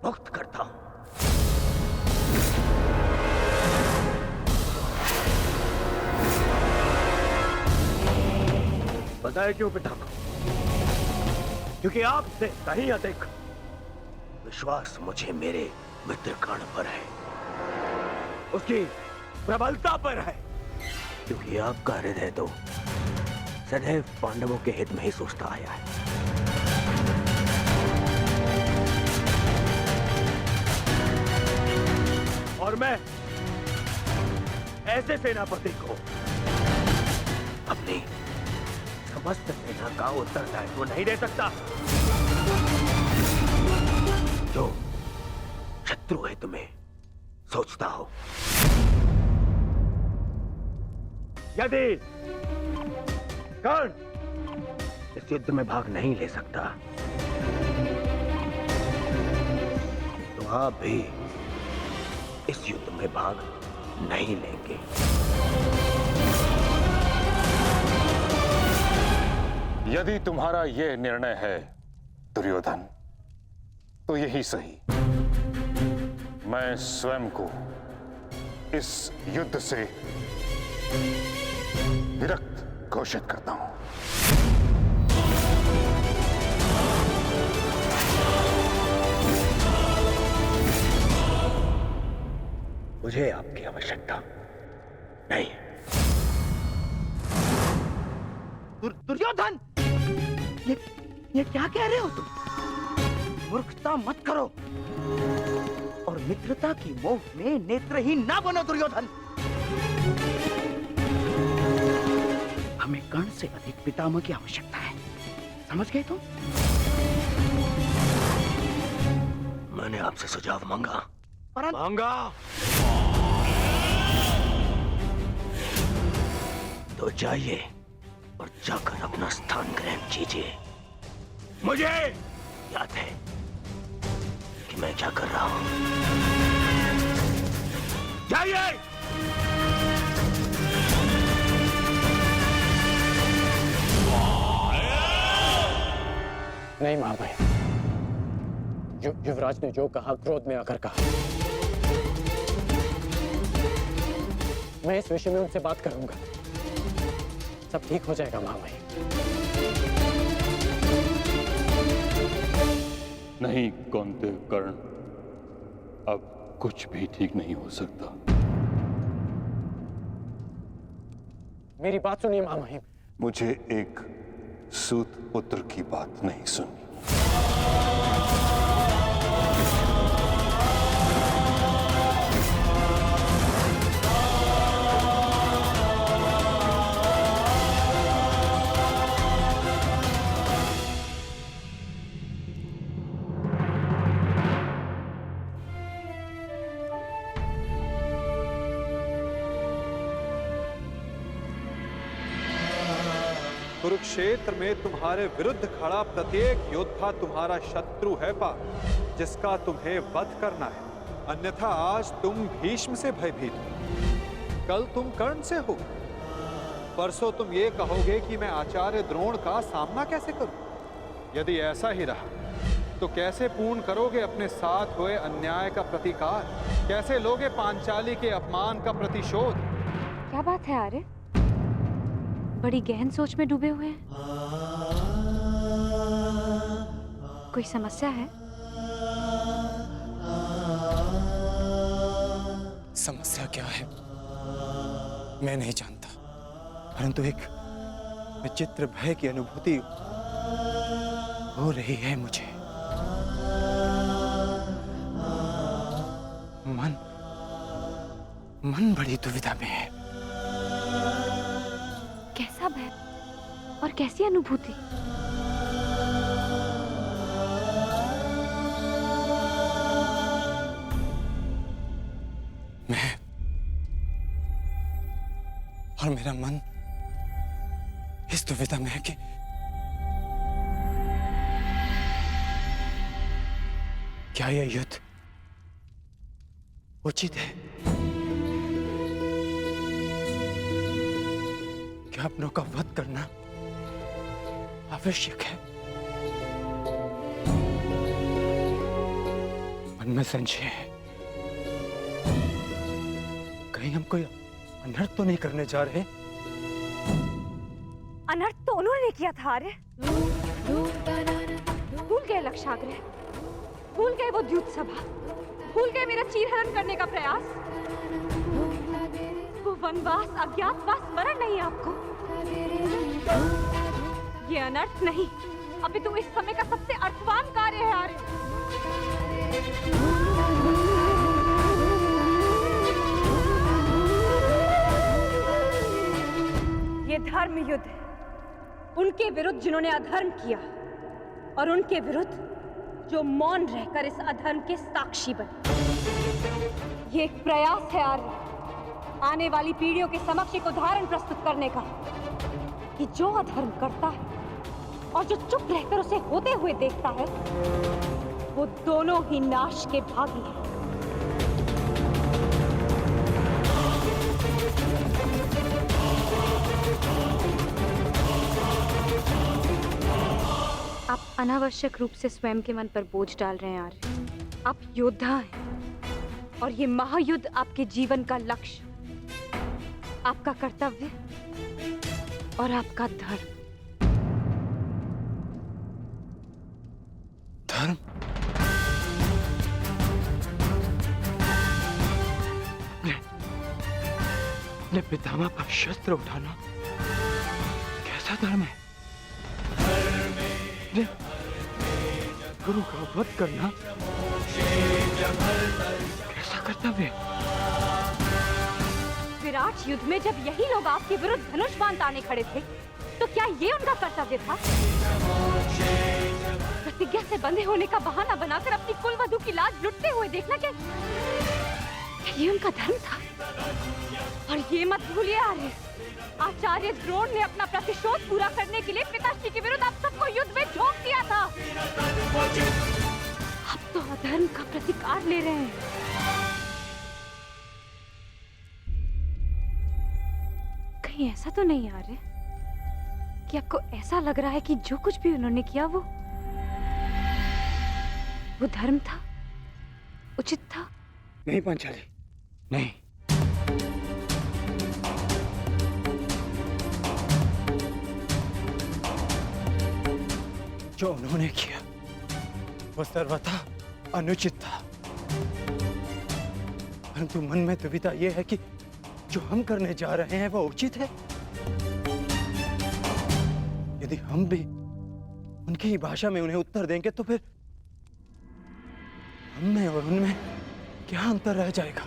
मुक्त करता हूं। बताया क्यों पितामह? क्योंकि आपसे कहीं अधिक विश्वास मुझे मेरे मित्र कर्ण पर है, उसकी प्रबलता पर है। क्योंकि आपका हृदय तो सदैव पांडवों के हित में ही सोचता आया है। और मैं ऐसे सेनापति को अपनी समस्त सेना का उत्तरदायित्व नहीं दे सकता जो शत्रु हित में सोचता हो। यदि कर्ण इस युद्ध में भाग नहीं ले सकता तो आप भी इस युद्ध में भाग नहीं लेंगे। यदि तुम्हारा यह निर्णय है दुर्योधन, तो यही सही। मैं स्वयं को इस युद्ध से विरक्त घोषित करता हूं। मुझे आपकी आवश्यकता नहीं। दुर्योधन, ये क्या कह रहे हो तुम? मूर्खता मत करो और मित्रता की मोह में नेत्रहीन ना बनो दुर्योधन। हमें कर्ण से अधिक पितामह की आवश्यकता है, समझ गए तुम? मैंने आपसे सुझाव मांगा। मांगा तो जाइए और जाकर अपना स्थान ग्रहण कीजिए। मुझे याद है कि मैं क्या कर रहा हूं। जाइए। नहीं महाभाई, युवराज ने जो कहा क्रोध में आकर कहा। मैं इस विषय में उनसे बात करूंगा, सब ठीक हो जाएगा महाभाई। नहीं कौंतेय कर्ण, अब कुछ भी ठीक नहीं हो सकता। मेरी बात सुनिए महामहिम। मुझे एक सूत पुत्र की बात नहीं सुननी। कुरुक्षेत्र में तुम्हारे विरुद्ध खड़ा प्रत्येक योद्धा तुम्हारा शत्रु है पार्थ, जिसका तुम्हें वध करना है। अन्यथा आज तुम भीष्म से भयभीत हो, कल तुम कर्ण से हो, परसों तुम ये कहोगे कि मैं आचार्य द्रोण का सामना कैसे करूं। यदि ऐसा ही रहा तो कैसे पूर्ण करोगे अपने साथ हुए अन्याय का प्रतिकार? कैसे लोगे पांचाली के अपमान का प्रतिशोध? क्या बात है आर्य, बड़ी गहन सोच में डूबे हुए हैं। कोई समस्या है? समस्या क्या है मैं नहीं जानता, परंतु एक विचित्र भय की अनुभूति हो रही है मुझे। मन बड़ी दुविधा में है। कैसा भय और कैसी अनुभूति? मैं और मेरा मन इस दुविधा में है कि क्या यह युद्ध उचित है? क्या अपनों का वध करना आवश्यक है? मन में संशय है। कहीं हम कोई अनर्थ तो नहीं करने जा रहे? अनर्थ तो उन्होंने किया था आर्य। भूल गए लक्षाग्रह, भूल गए वो द्यूत सभा, भूल गए मेरा चीरहरण करने का प्रयास। वो वनवास, अज्ञातवास स्मरण नहीं आपको? ये अनर्थ नहीं, अपितु इस समय का सबसे अर्थवान कार्य है आर्य। ये धर्म युद्ध है, उनके विरुद्ध जिन्होंने अधर्म किया और उनके विरुद्ध जो मौन रहकर इस अधर्म के साक्षी बने। ये एक प्रयास है आर्य, आने वाली पीढ़ियों के समक्ष एक उदाहरण प्रस्तुत करने का कि जो अधर्म करता है और जो चुप रहकर उसे होते हुए देखता है, वो दोनों ही नाश के भागी हैं। आप अनावश्यक रूप से स्वयं के मन पर बोझ डाल रहे हैं आर्य। आप योद्धा हैं और ये महायुद्ध आपके जीवन का लक्ष्य, आपका कर्तव्य और आपका धर्म। धर्म? अपने पितामह पर शस्त्र उठाना कैसा धर्म है? गुरु का वध करना कैसा कर्तव्य है? विराट युद्ध में जब यही लोग आपके विरुद्ध धनुष बाण ताने खड़े थे, तो क्या ये उनका कर्तव्य था? प्रतिज्ञा से बंधे होने का बहाना बनाकर अपनी कुलवधू की लाज लुटते हुए देखना, क्या ये उनका धर्म था? और ये मत भूलिए आर्य, आचार्य द्रोण ने अपना प्रतिशोध पूरा करने के लिए पिताश्री के विरुद्ध आप सबको युद्ध में झोंक दिया था। आप तो अधर्म का प्रतिकार ले रहे हैं। कहीं ऐसा तो नहीं आ रहा कि आपको ऐसा लग रहा है कि जो कुछ भी उन्होंने किया वो धर्म था, उचित था? नहीं पांचाली, नहीं। जो उन्होंने किया वो सर्वथा अनुचित था, परंतु मन में दुविधा यह है कि जो हम करने जा रहे हैं वो उचित है। यदि हम भी उनकी ही भाषा में उन्हें उत्तर देंगे तो फिर हम में और उनमें क्या अंतर रह जाएगा?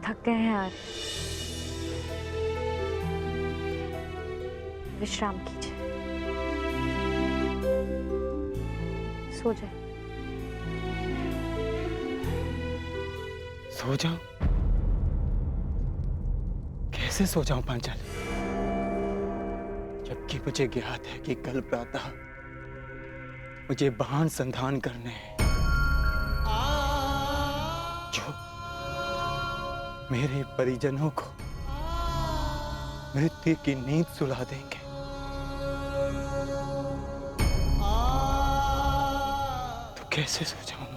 थक गए हैं आज, विश्राम कीजिए, सो जाए। सो जाऊं? कैसे सो जाऊं पांचाली, जबकि मुझे ज्ञात है कि कल प्रातः मुझे बाण संधान करने हैं जो मेरे परिजनों को मृत्यु की नींद सुला देंगे। तो कैसे सो जाऊं?